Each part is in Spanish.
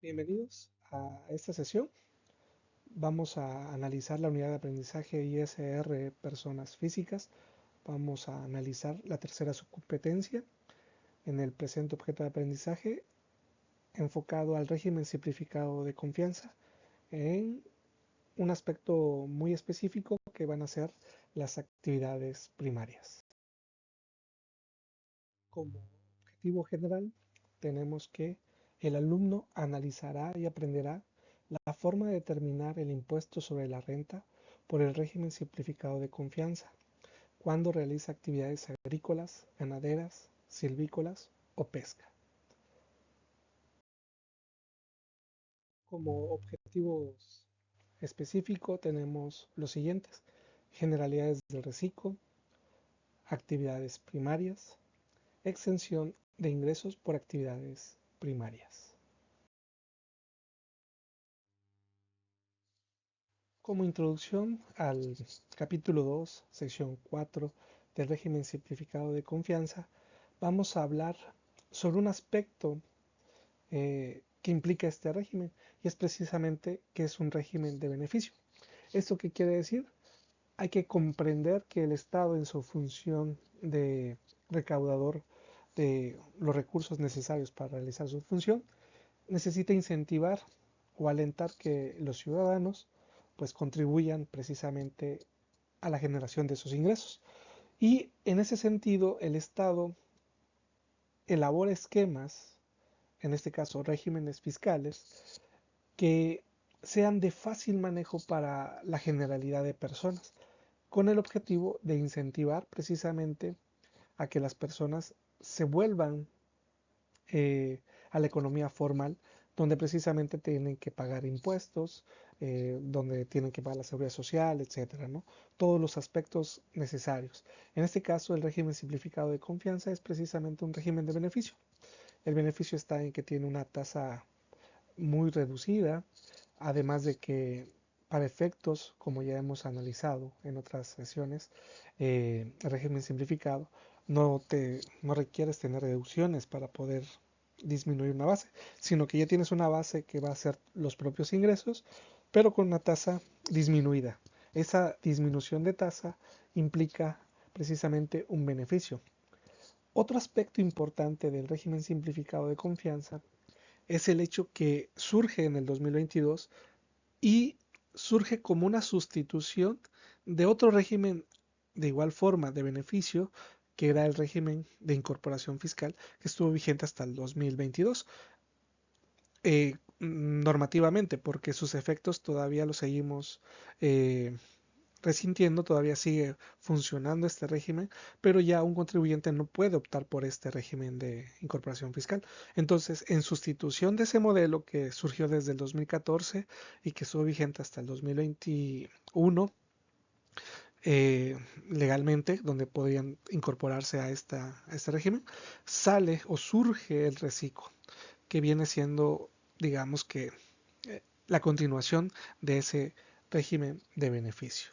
Bienvenidos a esta sesión. Vamos a analizar la unidad de aprendizaje ISR Personas Físicas. Vamos a analizar la tercera subcompetencia en el presente objeto de aprendizaje enfocado al régimen simplificado de confianza en un aspecto muy específico que van a ser las actividades primarias. Como objetivo general, tenemos que el alumno analizará y aprenderá la forma de determinar el impuesto sobre la renta por el régimen simplificado de confianza cuando realiza actividades agrícolas, ganaderas, silvícolas o pesca. Como objetivos específicos tenemos los siguientes: generalidades del reciclo, actividades primarias, exención de ingresos por actividades primarias. Como introducción al capítulo 2, sección 4 del régimen simplificado de confianza, vamos a hablar sobre un aspecto que implica este régimen, y es precisamente que es un régimen de beneficio. ¿Esto qué quiere decir? Hay que comprender que el Estado, en su función de recaudador de los recursos necesarios para realizar su función, necesita incentivar o alentar que los ciudadanos pues contribuyan precisamente a la generación de esos ingresos. Y en ese sentido, el Estado elabora esquemas, en este caso regímenes fiscales, que sean de fácil manejo para la generalidad de personas, con el objetivo de incentivar precisamente a que las personas se vuelvan a la economía formal, donde precisamente tienen que pagar impuestos, donde tienen que pagar la seguridad social, etcétera, ¿no? Todos los aspectos necesarios. En este caso, el régimen simplificado de confianza es precisamente un régimen de beneficio. El beneficio está en que tiene una tasa muy reducida, además de que para efectos, como ya hemos analizado en otras sesiones, el régimen simplificado no requieres tener deducciones para poder disminuir una base, sino que ya tienes una base que va a ser los propios ingresos, pero con una tasa disminuida. Esa disminución de tasa implica precisamente un beneficio. Otro aspecto importante del régimen simplificado de confianza es el hecho que surge en el 2022 y surge como una sustitución de otro régimen de igual forma de beneficio, que era el régimen de incorporación fiscal, que estuvo vigente hasta el 2022 normativamente, porque sus efectos todavía los seguimos eh, resintiendo, todavía sigue funcionando este régimen, pero ya un contribuyente no puede optar por este régimen de incorporación fiscal. Entonces, en sustitución de ese modelo que surgió desde el 2014 y que estuvo vigente hasta el 2021, legalmente, donde podían incorporarse a este régimen, sale o surge el reciclo, que viene siendo, digamos que, la continuación de ese régimen de beneficio.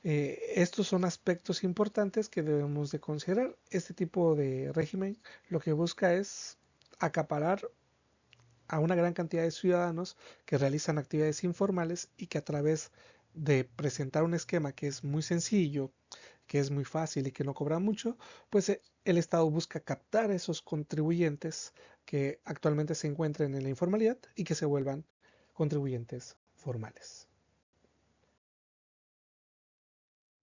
Estos son aspectos importantes que debemos de considerar. Este tipo de régimen lo que busca es acaparar a una gran cantidad de ciudadanos que realizan actividades informales y que, a través de presentar un esquema que es muy sencillo, que es muy fácil y que no cobra mucho, pues el Estado busca captar a esos contribuyentes que actualmente se encuentran en la informalidad y que se vuelvan contribuyentes formales.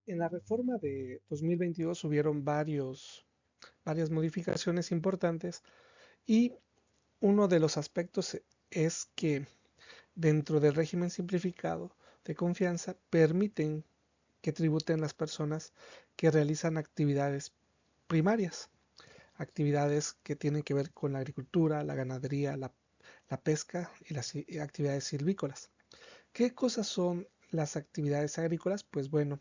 En la reforma de 2022 hubieron varias modificaciones importantes, y uno de los aspectos es que dentro del régimen simplificado de confianza permiten que tributen las personas que realizan actividades primarias, actividades que tienen que ver con la agricultura, la ganadería, la pesca y las actividades silvícolas. ¿Qué cosas son las actividades agrícolas? Pues bueno,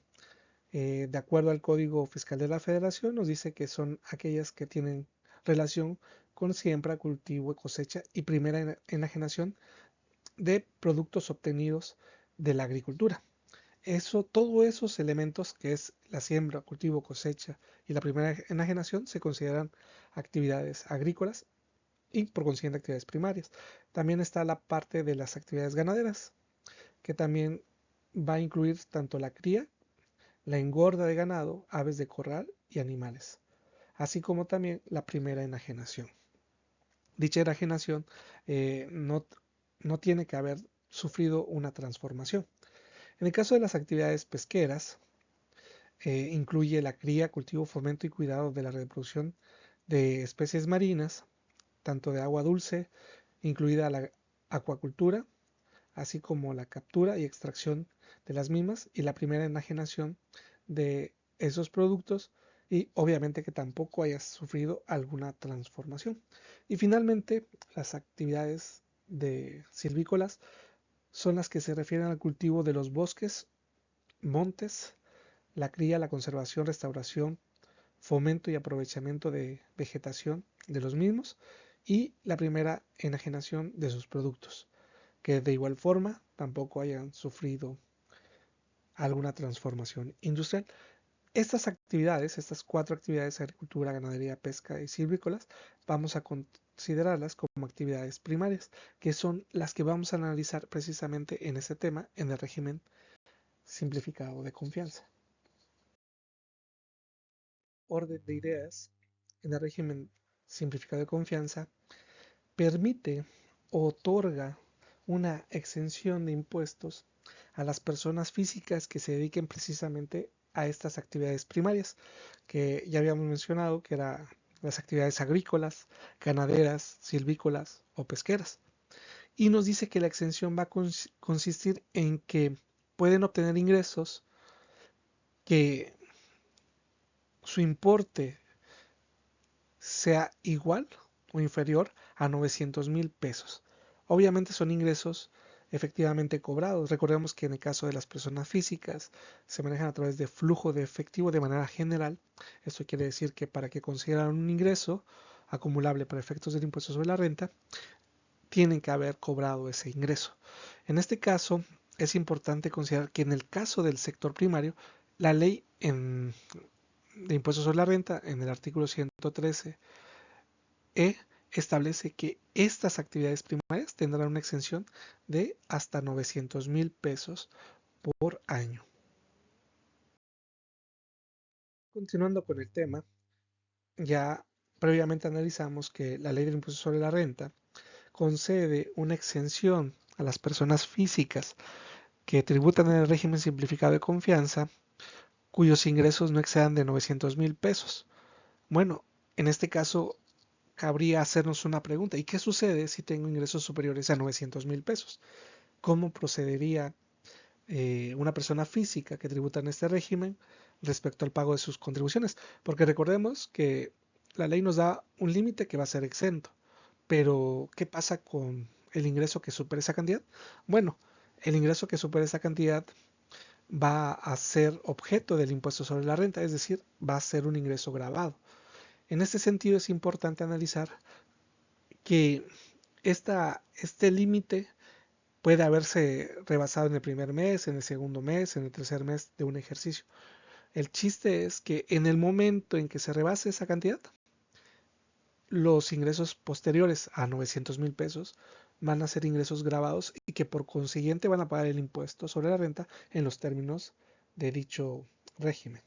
de acuerdo al Código Fiscal de la Federación, nos dice que son aquellas que tienen relación con siembra, cultivo, cosecha y primera enajenación de productos obtenidos de la agricultura. Todos esos elementos, que es la siembra, cultivo, cosecha y la primera enajenación, se consideran actividades agrícolas y por consiguiente actividades primarias. También está la parte de las actividades ganaderas, que también va a incluir tanto la cría, la engorda de ganado, aves de corral y animales, así como también la primera enajenación. Dicha enajenación no tiene que haber sufrido una transformación. En el caso de las actividades pesqueras, incluye la cría, cultivo, fomento y cuidado de la reproducción de especies marinas, tanto de agua dulce, incluida la acuacultura, así como la captura y extracción de las mismas y la primera enajenación de esos productos, y obviamente que tampoco haya sufrido alguna transformación. Y finalmente, las actividades de silvícolas son las que se refieren al cultivo de los bosques, montes, la cría, la conservación, restauración, fomento y aprovechamiento de vegetación de los mismos y la primera enajenación de sus productos, que de igual forma tampoco hayan sufrido alguna transformación industrial. Estas actividades, estas cuatro actividades, agricultura, ganadería, pesca y silvícolas, vamos a considerarlas como actividades primarias, que son las que vamos a analizar precisamente en este tema, en el régimen simplificado de confianza. Orden de ideas, en el régimen simplificado de confianza, permite o otorga una exención de impuestos a las personas físicas que se dediquen precisamente a estas actividades primarias, que ya habíamos mencionado que eran las actividades agrícolas, ganaderas, silvícolas o pesqueras. Y nos dice que la exención va a consistir en que pueden obtener ingresos que su importe sea igual o inferior a 900,000 pesos. Obviamente son ingresos efectivamente cobrados. Recordemos que en el caso de las personas físicas se manejan a través de flujo de efectivo de manera general. Esto quiere decir que para que consideran un ingreso acumulable para efectos del impuesto sobre la renta, tienen que haber cobrado ese ingreso. En este caso, es importante considerar que en el caso del sector primario, la ley de impuestos sobre la renta, en el artículo 113 establece que estas actividades primarias tendrán una exención de hasta 900,000 pesos por año. Continuando con el tema, ya previamente analizamos que la ley del impuesto sobre la renta concede una exención a las personas físicas que tributan en el régimen simplificado de confianza cuyos ingresos no excedan de 900,000 pesos. Bueno, en este caso cabría hacernos una pregunta: ¿y qué sucede si tengo ingresos superiores a 900,000 pesos? ¿Cómo procedería una persona física que tributa en este régimen respecto al pago de sus contribuciones? Porque recordemos que la ley nos da un límite que va a ser exento, pero ¿qué pasa con el ingreso que supere esa cantidad? Bueno, el ingreso que supere esa cantidad va a ser objeto del impuesto sobre la renta, es decir, va a ser un ingreso gravado. En este sentido es importante analizar que este límite puede haberse rebasado en el primer mes, en el segundo mes, en el tercer mes de un ejercicio. El chiste es que en el momento en que se rebase esa cantidad, los ingresos posteriores a 900,000 pesos van a ser ingresos grabados y que por consiguiente van a pagar el impuesto sobre la renta en los términos de dicho régimen.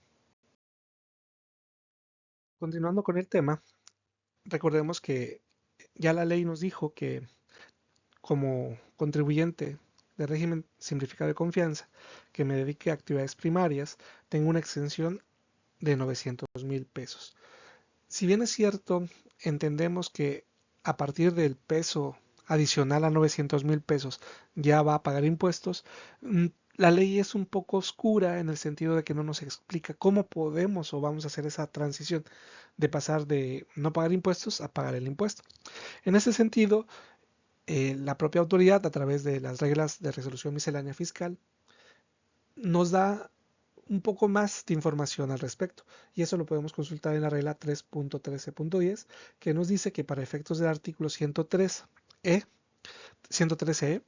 Continuando con el tema, recordemos que ya la ley nos dijo que como contribuyente de régimen simplificado de confianza que me dedique a actividades primarias, tengo una exención de 900,000 pesos. Si bien es cierto, entendemos que a partir del peso adicional a 900,000 pesos ya va a pagar impuestos, la ley es un poco oscura en el sentido de que no nos explica cómo podemos o vamos a hacer esa transición de pasar de no pagar impuestos a pagar el impuesto. En ese sentido, la propia autoridad, a través de las reglas de resolución miscelánea fiscal, nos da un poco más de información al respecto, y eso lo podemos consultar en la regla 3.13.10, que nos dice que para efectos del artículo 113E,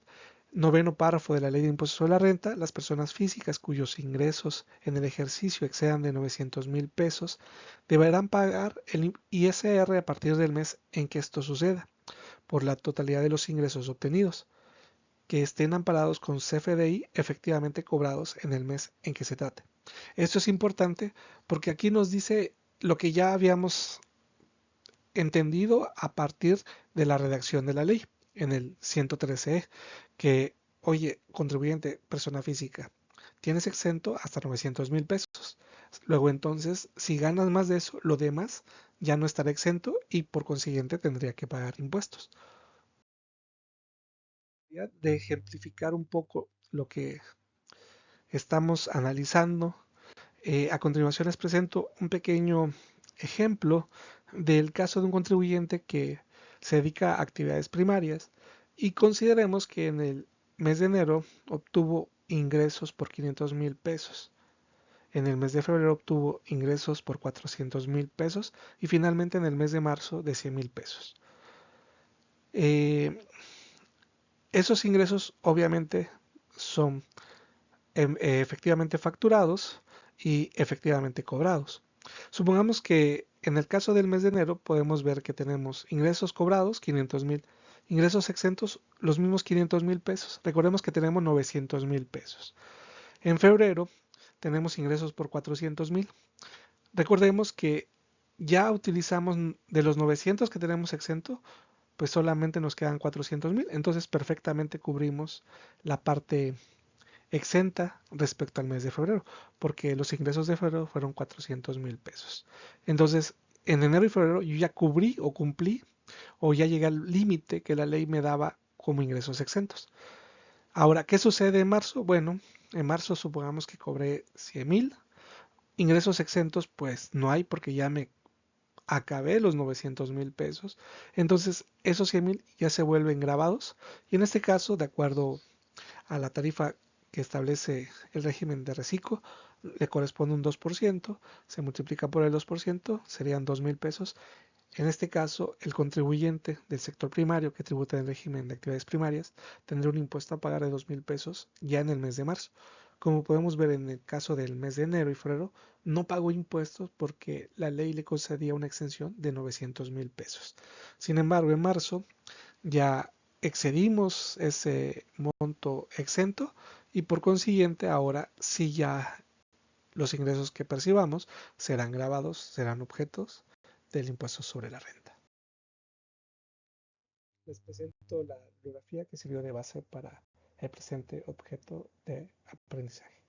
noveno párrafo de la Ley de Impuestos sobre la Renta, las personas físicas cuyos ingresos en el ejercicio excedan de 900,000 pesos deberán pagar el ISR a partir del mes en que esto suceda. por la totalidad de los ingresos obtenidos, que estén amparados con CFDI efectivamente cobrados en el mes en que se trate. Esto es importante porque aquí nos dice lo que ya habíamos entendido a partir de la redacción de la ley en el 113E, que, oye, contribuyente, persona física, tienes exento hasta 900,000 pesos. Luego entonces, si ganas más de eso, lo demás ya no estará exento y por consiguiente tendría que pagar impuestos. De ejemplificar un poco lo que estamos analizando, a continuación les presento un pequeño ejemplo del caso de un contribuyente que se dedica a actividades primarias y consideremos que en el mes de enero obtuvo ingresos por 500,000 pesos. En el mes de febrero obtuvo ingresos por 400,000 pesos y finalmente en el mes de marzo de 100,000 pesos. Eh, Esos ingresos obviamente son efectivamente facturados y efectivamente cobrados. Supongamos que en el caso del mes de enero podemos ver que tenemos ingresos cobrados 500,000, ingresos exentos los mismos 500,000 pesos. Recordemos que tenemos 900,000 pesos. En febrero tenemos ingresos por 400,000. Recordemos que ya utilizamos de los 900 que tenemos exento, pues solamente nos quedan 400,000. Entonces perfectamente cubrimos la parte exenta respecto al mes de febrero, porque los ingresos de febrero fueron 400,000 pesos. Entonces, en enero y febrero yo ya cubrí o cumplí o ya llegué al límite que la ley me daba como ingresos exentos. Ahora, ¿qué sucede en marzo? Bueno, en marzo supongamos que cobré 100,000. Ingresos exentos pues no hay porque ya me acabé los 900,000 pesos. Entonces, esos 100,000 ya se vuelven grabados y en este caso, de acuerdo a la tarifa que establece el régimen de reciclo, le corresponde un 2%, se multiplica por el 2%, serían 2,000 pesos. En este caso, el contribuyente del sector primario que tributa en el régimen de actividades primarias tendrá un impuesto a pagar de 2,000 pesos ya en el mes de marzo. Como podemos ver en el caso del mes de enero y febrero, no pagó impuestos porque la ley le concedía una exención de 900,000 pesos. Sin embargo, en marzo ya excedimos ese monto exento y por consiguiente ahora sí ya los ingresos que percibamos serán grabados, serán objetos del impuesto sobre la renta. Les presento la bibliografía que sirvió de base para el presente objeto de aprendizaje.